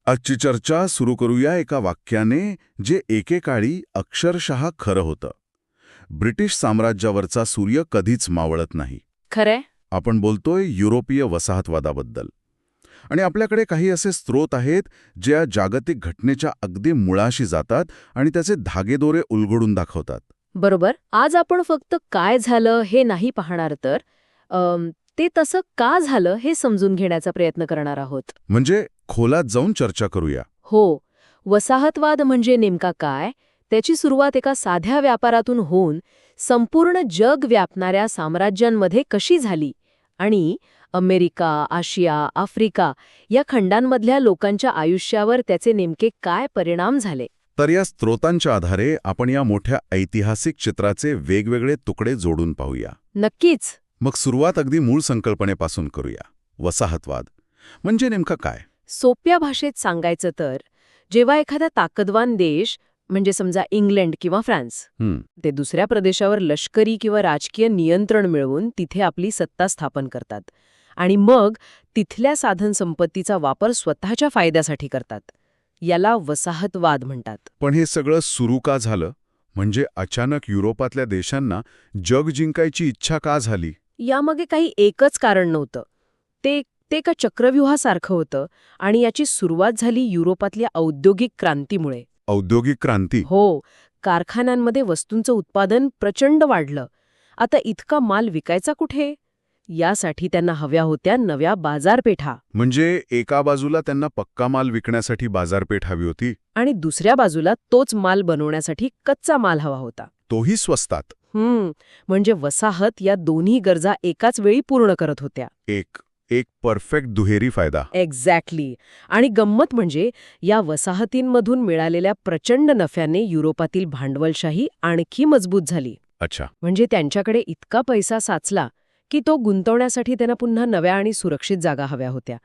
आजची चर्चा सुरू करूया एका वाक्याने जे एकेकाळी अक्षरशः खरं होतं. ब्रिटिश साम्राज्यावरचा सूर्य कधीच मावळत नाही. खरंय. आपण बोलतोय युरोपीय वसाहतवादाबद्दल. आणि आपल्याकडे काही असे स्रोत आहेत जे या जागतिक घटनेच्या अगदी मुळाशी जातात आणि त्याचे धागेदोरे उलगडून दाखवतात. बरोबर. आज आपण फक्त काय झालं हे नाही पाहणार तर ते तसं का झालं हे समजून घेण्याचा प्रयत्न करणार आहोत. म्हणजे खोलात जाऊन चर्चा करूया. हो. वसाहतवाद म्हणजे नेमका काय, त्याची सुरुवात एका साध्या व्यापारातून होऊन संपूर्ण जग व्यापणाऱ्या साम्राज्यांमध्ये कशी झाली आणि अमेरिका, आशिया, आफ्रिका या खंडांमधल्या लोकांच्या आयुष्यावर त्याचे नेमके काय परिणाम झाले. तर या स्रोतांच्या आधारे आपण या मोठ्या ऐतिहासिक चित्राचे वेगवेगळे तुकडे जोडून पाहूया. नक्कीच. मग सुरुवात अगदी मूळ संकल्पनेपासून करूया. वसाहतवाद म्हणजे नेमका काय? सोप्या भाषेत सांगायचं तर जेव्हा एखादा ताकदवान देश म्हणजे समजा इंग्लंड किंवा फ्रान्स ते दुसऱ्या प्रदेशावर लष्करी किंवा राजकीय नियंत्रण मिळवून तिथे आपली सत्ता स्थापन करतात आणि मग तिथल्या साधनसंपत्तीचा वापर स्वतःच्या फायद्यासाठी करतात, याला वसाहतवाद म्हणतात. पण हे सगळं सुरू का झालं? म्हणजे अचानक युरोपातल्या देशांना जग जिंकायची इच्छा का झाली? यामागे काही एकच कारण नव्हतं. ते एका चक्रव्यूहासारखं होतं आणि याची सुरुवात झाली युरोपातल्या औद्योगिक क्रांतीमुळे. औद्योगिक क्रांती? हो. कारखान्यांमध्ये वस्तूंचं उत्पादन प्रचंड वाढलं. आता इतका माल विकायचा कुठे? यासाठी त्यांना हव्या होत्या नव्या बाजारपेठा. म्हणजे एका बाजूला त्यांना पक्का माल विकण्यासाठी बाजारपेठ हवी होती आणि दुसऱ्या बाजूला तोच माल बनवण्यासाठी कच्चा माल हवा होता. तोही स्वस्तात. म्हणजे वसाहत या दोन्ही गरजा एकाच वेळी पूर्ण करत होत्या. एक परफेक्ट दुहेरी फायदा. एक्झॅक्टली. आणि गंमत म्हणजे या वसाहतींमधून मिळालेल्या प्रचंड नफ्याने युरोपातील भांडवलशाही आणखी मजबूत झाली. अच्छा. म्हणजे त्यांच्याकडे इतका पैसा साचला की तो गुंतवण्यासाठी त्यांना पुन्हा नव्या आणि सुरक्षित जागा हव्या होत्या.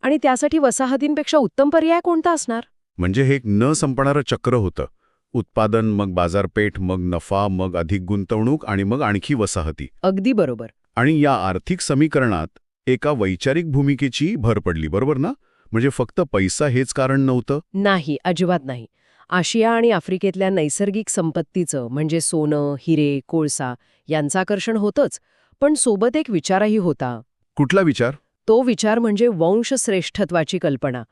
आणि त्यासाठी वसाहतींपेक्षा उत्तम पर्याय कोणता असणार? म्हणजे हे एक न संपणारं चक्र होतं. उत्पादन, मग बाजारपेठ, मग नफा, मग अधिक गुंतवणूक आणि मग आणखी वसाहती. अगदी बरोबर. आणि या आर्थिक समीकरणात एका वैचारिक भूमिकेची भर पडली, बरोबर ना? म्हणजे फक्त पैसा हेच कारण नव्हतं? नाही, अजिबात नाही. आशिया आणि आफ्रिकेतल्या नैसर्गिक संपत्तीचं म्हणजे सोनं, हिरे, कोळसा यांचं आकर्षण होतंच, पण सोबत एक विचारही होता. कुठला विचार? तो विचार म्हणजे वंशश्रेष्ठत्वाची कल्पना.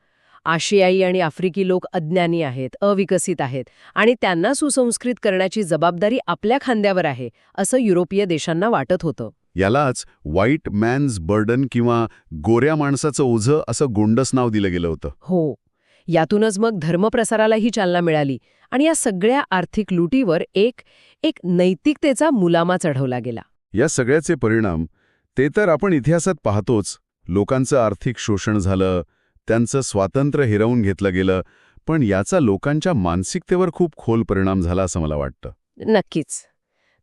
आशियाई आणि आफ्रिकी लोक अज्ञानी आहेत, अविकसित आहेत आणि त्यांना सुसंस्कृत करण्याची जबाबदारी आपल्या खांद्यावर आहे, असं युरोपीय देशांना वाटत होतं. यालाच व्हाईट मॅन्स बर्डन किंवा गोऱ्या माणसाचं ओझं असं गोंडस नाव दिलं गेलं होतं. हो. यातूनच मग धर्मप्रसारालाही चालना मिळाली आणि या सगळ्या आर्थिक लुटीवर एक नैतिकतेचा मुलामा चढवला गेला. या सगळ्याचे परिणाम ते तर आपण इतिहासात पाहतोच. लोकांचं आर्थिक शोषण झालं, त्यांचं स्वातंत्र्य हिरावून घेतलं गेलं, पण याचा लोकांच्या मानसिकतेवर खूप खोल परिणाम झाला असं मला वाटतं. नक्कीच.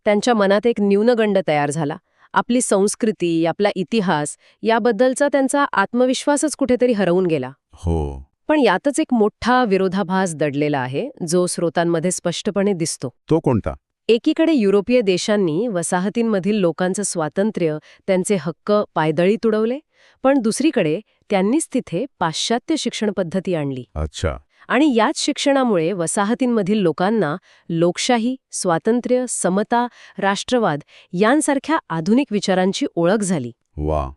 त्यांच्या मनात एक न्यूनगंड तयार झाला. आपली संस्कृती, आपला इतिहास याबद्दलचा त्यांचा आत्मविश्वासच कुठेतरी हरवून गेला. हो. पण यातच एक मोठा विरोधाभास दडलेला आहे, जो स्रोतांमध्ये स्पष्टपणे दिसतो. तो कोणता? एकीकडे युरोपीय देशांनी वसाहतींमधील लोकांचं स्वातंत्र्य, त्यांचे हक्क पायदळी तुडवले, पण दुसरीकडे त्यांनीच तिथे पाश्चात्य शिक्षण पद्धती आणली. अच्छा. आणि याच शिक्षणामुळे वसाहतींमधील लोकांना लोकशाही, स्वातंत्र्य, समता, राष्ट्रवाद यांसारख्या आधुनिक विचारांची ओळख झाली. वा.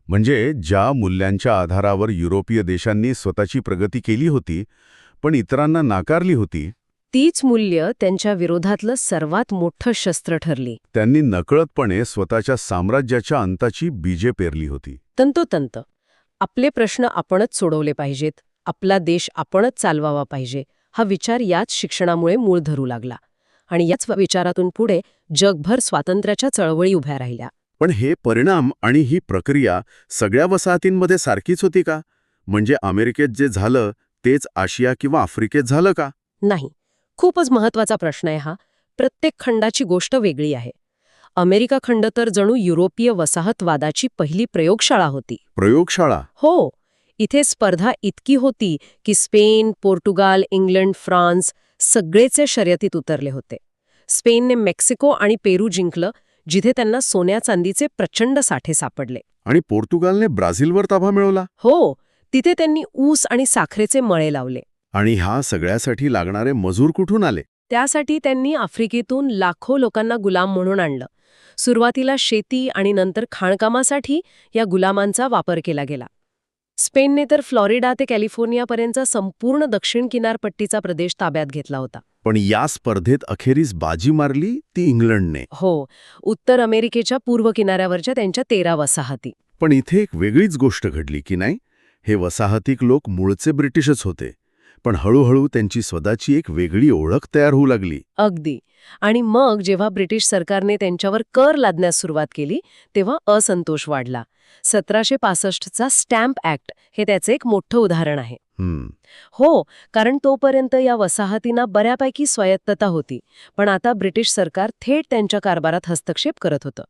म्हणजे ज्या मूल्यांच्या आधारावर युरोपीय देशांनी स्वतःची प्रगती केली होती, पण इतरांना नाकारली होती, तीच मूल्य त्यांच्या विरोधातलं सर्वात मोठं शस्त्र ठरली. त्यांनी नकळतपणे स्वतःच्या साम्राज्याच्या अंताची बीजे पेरली होती. तंतोतंत. आपले प्रश्न आपणच सोडवले पाहिजेत, आपला देश आपणच चालवावा पाहिजे, हा विचार याच शिक्षणामुळे मूळ धरू लागला. आणि याच विचारातून पुढे जगभर स्वातंत्र्याच्या चळवळी उभ्या राहिल्या. पण हे परिणाम आणि ही प्रक्रिया सगळ्या वसाहतींमध्ये सारखीच होती का? म्हणजे अमेरिकेत जे झालं तेच आशिया किंवा आफ्रिकेत झालं का? नाही. खूपच महत्वाचा प्रश्न आहे हा. प्रत्येक खंडाची गोष्ट वेगळी आहे. अमेरिका खंड तर जणू युरोपीय वसाहतवादाची पहिली प्रयोगशाळा होती. प्रयोगशाळा? हो. इथे स्पर्धा इतकी होती की स्पेन, पोर्तुगाल, इंग्लंड, फ्रान्स सगळेच शर्यतीत उतरले होते. स्पेनने मेक्सिको आणि पेरू जिंकलं, जिथे त्यांना सोन्या चांदीचे प्रचंड साठे सापडले. आणि पोर्तुगालने ब्राझीलवर ताबा मिळवला? हो. तिथे त्यांनी ऊस आणि साखरेचे मळे लावले. आणि ह्या सगळ्यासाठी लागणारे मजूर कुठून आले? त्यासाठी त्यांनी आफ्रिकेतून लाखो लोकांना गुलाम म्हणून आणलं. सुरुवातीला शेती आणि नंतर खाणकामासाठी या गुलामांचा वापर केला गेला. स्पेनने तर फ्लॉरिडा ते कॅलिफोर्नियापर्यंतचा संपूर्ण दक्षिण किनारपट्टीचा प्रदेश ताब्यात घेतला होता. पण या स्पर्धेत अखेरीस बाजी मारली ती इंग्लंडने. हो, उत्तर अमेरिकेच्या पूर्व किनाऱ्यावरच्या त्यांच्या 13 वसाहती. पण इथे एक वेगळीच गोष्ट घडली की नाही? हे वसाहतीक लोक मूळचे ब्रिटिशच होते, पण हळूहळू त्यांची स्वतःची एक वेगळी ओळख तयार होऊ लागली. अगदी. आणि मग जेव्हा ब्रिटिश सरकारने त्यांच्यावर कर लादण्यास सुरुवात केली तेव्हा असंतोष वाढला. 1765चा स्टॅम्प ॲक्ट हे त्याचे एक मोठं उदाहरण आहे. हो, कारण तोपर्यंत या वसाहतींना बऱ्यापैकी स्वायत्तता होती, पण आता ब्रिटिश सरकार थेट त्यांच्या कारभारात हस्तक्षेप करत होतं.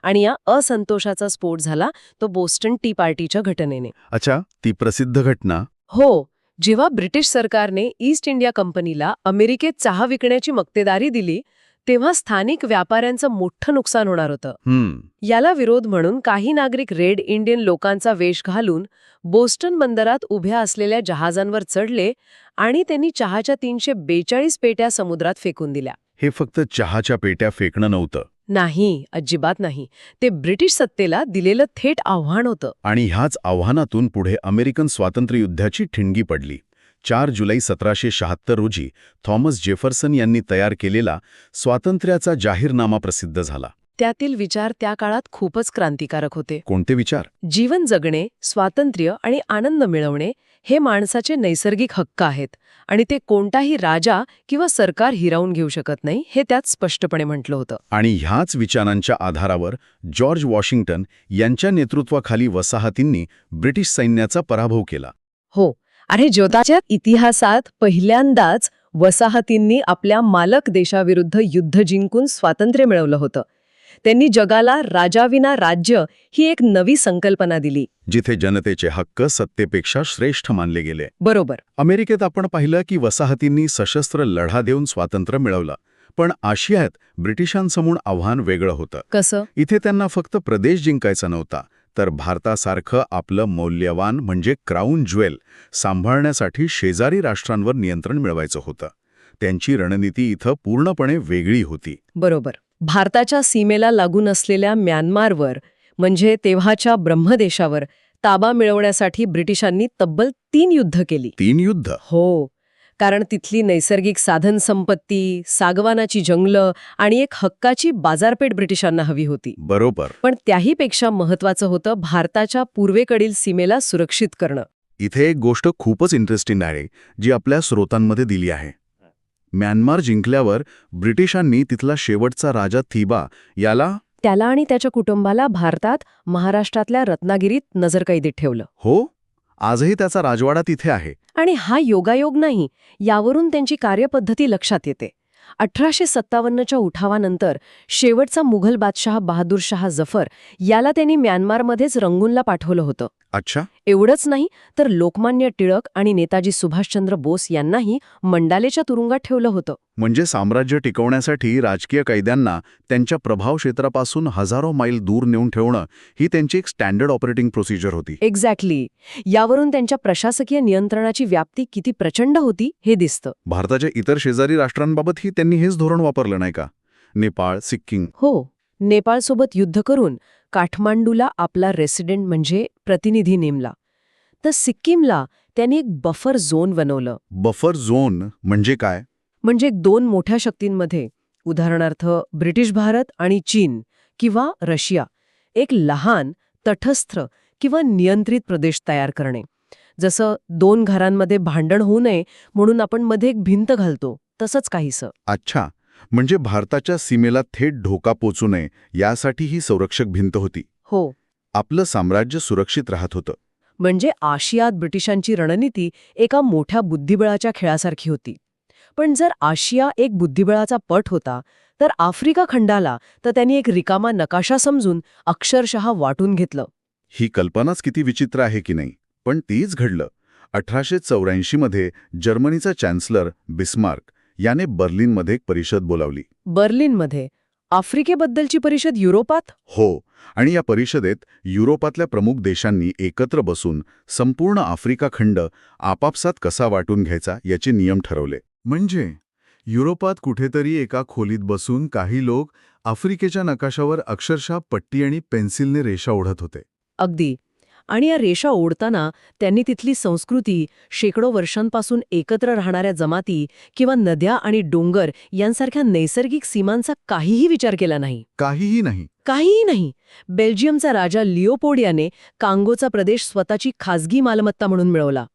आणि या असंतोषाचा स्फोट झाला तो बोस्टन टी पार्टीच्या घटनेने. अच्छा, ती प्रसिद्ध घटना. हो, जेव्हा ब्रिटिश सरकारने ईस्ट इंडिया कंपनीला अमेरिकेत चहा विकण्याची मक्तेदारी दिली तेव्हा स्थानिक व्यापाऱ्यांचं मोठं नुकसान होणार होतं. याला विरोध म्हणून काही नागरिक रेड इंडियन लोकांचा वेश घालून बोस्टन बंदरात उभ्या असलेल्या जहाजांवर चढले आणि त्यांनी चहाच्या 342 पेट्या समुद्रात फेकून दिल्या. हे फक्त चहाच्या पेट्या फेकणं नव्हतं. नाही, अजिबात नाही. ते ब्रिटिश सत्तेला दिलेलं थेट आव्हान होतं. आणि ह्याच आव्हानातून पुढे अमेरिकन स्वातंत्र्ययुद्धाची ठिणगी पडली. 4 जुलै 1776 रोजी थॉमस जेफरसन यांनी तयार केलेला स्वातंत्र्याचा जाहीरनामा प्रसिद्ध झाला. त्यातील विचार त्या काळात खूपच क्रांतिकारक होते. कोणते विचार? जीवन जगणे, स्वातंत्र्य आणि आनंद मिळवणे हे माणसाचे नैसर्गिक हक्क आहेत आणि ते कोणताही राजा किंवा सरकार हिरावून घेऊ शकत नाही हे त्यात स्पष्टपणे म्हटलं होतं. आणि ह्याच विचारांच्या आधारावर जॉर्ज वॉशिंग्टन यांच्या नेतृत्वाखाली वसाहतींनी ब्रिटिश सैन्याचा पराभव केला. हो, अरे जगाच्या इतिहासात पहिल्यांदाच वसाहतींनी आपल्या मालक देशाविरुद्ध युद्ध जिंकून स्वातंत्र्य मिळवलं होतं. त्यांनी जगाला राजाविना राज्य ही एक नवी संकल्पना दिली, जिथे जनतेचे हक्क सत्तेपेक्षा श्रेष्ठ मानले गेले. बरोबर. अमेरिकेत आपण पाहिलं की वसाहतींनी सशस्त्र लढा देऊन स्वातंत्र्य मिळवलं, पण आशियात ब्रिटिशांसमोर आव्हान वेगळं होतं. कसं? इथे त्यांना फक्त प्रदेश जिंकायचा नव्हता, तर भारतासारखं आपलं मौल्यवान म्हणजे क्राऊन ज्वेल सांभाळण्यासाठी शेजारी राष्ट्रांवर नियंत्रण मिळवायचं होतं. त्यांची रणनीती इथं पूर्णपणे वेगळी होती. बरोबर. भारताच्या सीमेला लागून असलेल्या म्यानमारवर म्हणजे तेव्हाच्या ब्रह्मदेशावर ताबा मिळवण्यासाठी ब्रिटिशांनी तब्बल 3 युद्ध केली. 3 युद्ध? हो, कारण तिथली नैसर्गिक साधनसंपत्ती, सागवानाची जंगलं आणि एक हक्काची बाजारपेठ ब्रिटिशांना हवी होती. बरोबर. पण त्याहीपेक्षा महत्वाचं होतं भारताच्या पूर्वेकडील सीमेला सुरक्षित करणं. इथे एक गोष्ट खूपच इंटरेस्टिंग आहे जी आपल्या स्रोतांमध्ये दिली आहे. म्यानमार जिंकल्यावर ब्रिटिशांनी तिथला शेवटचा राजा थिबा त्याला आणि त्याच्या कुटुंबाला भारतात महाराष्ट्रातल्या रत्नागिरीत नजरकैदेत ठेवलं. हो, आजही त्याचा राजवाडा तिथे आहे. आणि हा योगायोग नाही, यावरून त्यांची कार्यपद्धती लक्षात येते. 1857च्या उठावानंतर शेवटचा मुघल बादशहा बहादूर शाह जफर याला त्यांनी म्यानमारमध्येच रंगूनला पाठवलं होतं. अच्छा. एवढंच नाही तर लोकमान्य टिळक आणि नेताजी सुभाषचंद्र बोस यांनाही मंडालेच्या तुरुंगात ठेवलं होतं. म्हणजे साम्राज्य टिकवण्यासाठी राजकीय कैद्यांना त्यांच्या प्रभाव क्षेत्रापासून हजारो मैल दूर नेऊन ठेवणं ही त्यांची एक स्टँडर्ड ऑपरेटिंग प्रोसिजर होती. एक्झॅक्टली. यावरून त्यांच्या प्रशासकीय नियंत्रणाची व्याप्ती किती प्रचंड होती हे दिसतं. भारताच्या इतर शेजारी राष्ट्रांबाबतही त्यांनी हेच धोरण वापरलं नाही का? नेपाळ, सिक्कीम. हो, नेपाळसोबत युद्ध करून काठमांडूला आपला रेसिडेंट म्हणजे प्रतिनिधी नेमला. तर सिक्कीमला त्यांनी एक बफर झोन बनवलं. बफर झोन म्हणजे काय? म्हणजे 2 मोठ्या शक्तींमध्ये, उदाहरणार्थ ब्रिटिश भारत आणि चीन किंवा रशिया, एक लहान तटस्थ किंवा नियंत्रित प्रदेश तयार करणे. जसं 2 घरांमध्ये भांडण होऊ नये म्हणून आपण मध्ये एक भिंत घालतो, तसंच काहीसं. अच्छा, म्हणजे भारताच्या सीमेला थेट धोका पोचू नये यासाठी ही संरक्षक भिंत होती. हो. आपलं साम्राज्य सुरक्षित राहत होतं. म्हणजे आशियात ब्रिटिशांची रणनीती एका मोठ्या बुद्धिबळाच्या खेळासारखी होती. पण जर आशिया एक बुद्धिबळाचा पट होता, तर आफ्रिका खंडाला तर त्यांनी एक रिकामा नकाशा समजून अक्षरशः वाटून घेतलं. ही कल्पनाच किती विचित्र आहे की नाही, पण तीच घडलं. 1884मध्ये जर्मनीचा चॅन्सलर बिस्मार्क याने बर्लिनमध्ये एक परिषद बोलावली. बर्लिनमध्ये? आफ्रिकेबद्दलची परिषद युरोपात? हो, आणि या परिषदेत युरोपातल्या प्रमुख देशांनी एकत्र बसून संपूर्ण आफ्रिका खंड आपापसात कसा वाटून घ्यायचा याचे नियम ठरवले. म्हणजे युरोपात कुठेतरी एका खोलीत बसून काही लोक आफ्रिकेच्या नकाशावर अक्षरशः पट्टी आणि पेन्सिलने रेषा ओढत होते. अगदी. आणि या रेषा ओढताना त्यांनी तिथली संस्कृती, शेकडो वर्षांपासून एकत्र राहणाऱ्या जमाती किंवा नद्या आणि डोंगर यांसारख्या नैसर्गिक सीमांचा काहीही विचार केला नाही. काहीही नाही. काहीही नाही. बेल्जियमचा राजा लिओपोल्ड याने कांगोचा प्रदेश स्वतःची खासगी मालमत्ता म्हणून मिळवला.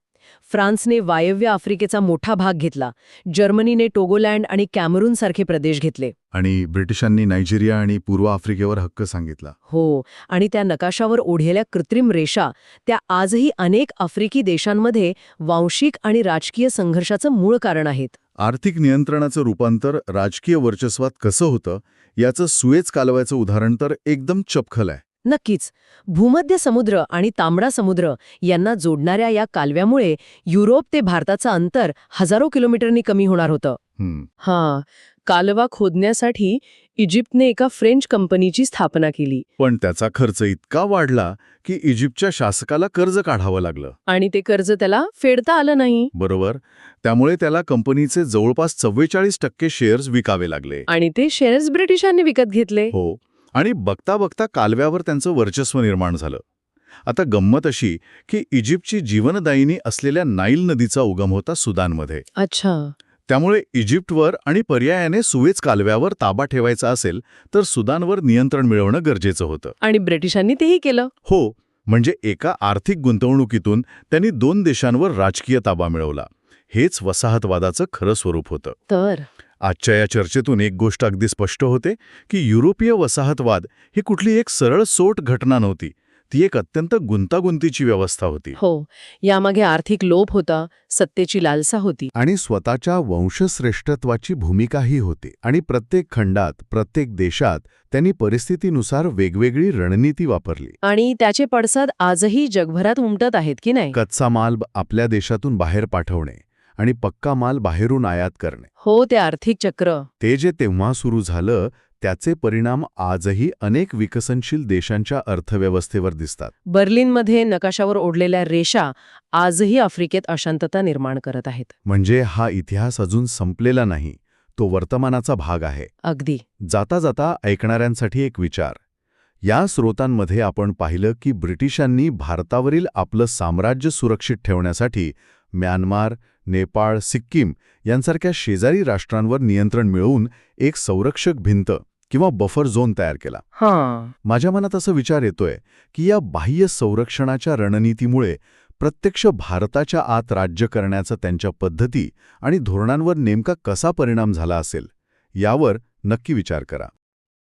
फ्रान्सने वायव्य आफ्रिकेचा मोठा भाग घेतला. जर्मनीने टोगोलँड आणि कॅमरून सारखे प्रदेश घेतले. आणि ब्रिटिशांनी नायजेरिया आणि पूर्व आफ्रिकेवर हक्क सांगितला. हो, आणि त्या नकाशावर ओढलेल्या कृत्रिम रेषा त्या आजही अनेक आफ्रिकी देशांमध्ये वांशिक आणि राजकीय संघर्षाचं मूळ कारण आहेत. आर्थिक नियंत्रणाचं रूपांतर राजकीय वर्चस्वात कसं होतं याचं सुएझ कालव्याचं उदाहरण तर एकदम चपखल आहे. नक्कीच. भूमध्य समुद्र आणि तांबडा समुद्र यांना जोडणाऱ्या या कालव्यामुळे युरोप ते भारताचं अंतर हजारो किलोमीटरनी कमी होणार होतं. हां, कालवा खोदण्यासाठी इजिप्तने एका फ्रेंच कंपनीची स्थापना केली. पण त्याचा खर्च इतका वाढला की इजिप्तच्या शासकाला कर्ज काढावं लागलं. आणि ते कर्ज त्याला फेडता आलं नाही. बरोबर. त्यामुळे त्याला कंपनीचे जवळपास 44% शेअर्स विकावे लागले. आणि ते शेअर्स ब्रिटिशांनी विकत घेतले. हो, आणि बघता बघता कालव्यावर त्यांचं वर्चस्व निर्माण झालं. आता गंमत अशी की इजिप्तची जीवनदायिनी असलेल्या नाईल नदीचा उगम होता सुदानमध्ये. अच्छा. त्यामुळे इजिप्तवर आणि पर्यायाने सुएझ कालव्यावर ताबा ठेवायचा असेल तर सुदानवर नियंत्रण मिळवणं गरजेचं होतं. आणि ब्रिटिशांनी तेही केलं. हो, म्हणजे एका आर्थिक गुंतवणुकीतून त्यांनी 2 देशांवर राजकीय ताबा मिळवला. हेच वसाहतवादाचं खरं स्वरूप होतं. तर आजच्या या चर्चेतून एक गोष्ट अगदी स्पष्ट होते की युरोपीय वसाहतवाद ही कुठली एक सरळ सोट घटना नव्हती. ती एक अत्यंत गुंतागुंतीची व्यवस्था होती. हो, यामागे आर्थिक लोभ होता, सत्तेची लालसा होती. आणि स्वतःच्या वंशश्रेष्ठत्वाची भूमिकाही होती. आणि प्रत्येक खंडात, प्रत्येक देशात त्यांनी परिस्थितीनुसार वेगवेगळी रणनीती वापरली. आणि त्याचे पडसाद आजही जगभरात उमटत आहेत की नाही? कच्चा माल आपल्या देशातून बाहेर पाठवणे आणि पक्का माल बाहेरून आयात करणे. हो, ते आर्थिक चक्र. ते जे तेव्हा सुरू झालं त्याचे परिणाम आजही अनेक विकसनशील देशांच्या अर्थव्यवस्थेवर दिसतात. बर्लिनमध्ये नकाशावर ओढलेल्या रेषा आजही आफ्रिकेत अशांतता निर्माण करत आहेत. म्हणजे हा इतिहास अजून संपलेला नाही, तो वर्तमानाचा भाग आहे. अगदी. जाता जाता ऐकणाऱ्यांसाठी एक विचार. या स्रोतांमध्ये आपण पाहिलं की ब्रिटिशांनी भारतावरील आपलं साम्राज्य सुरक्षित ठेवण्यासाठी म्यानमार, नेपाळ, सिक्कीम यांसारख्या शेजारी राष्ट्रांवर नियंत्रण मिळवून एक संरक्षक भिंत किंवा बफर झोन तयार केला. हां. माझ्या मनात असा विचार येतोय की या बाह्य संरक्षणाच्या रणनीतीमुळे प्रत्यक्ष भारताच्या आत राज्य करण्याचा त्यांच्या पद्धती आणि धोरणांवर नेमका कसा परिणाम झाला असेल यावर नक्की विचार करा.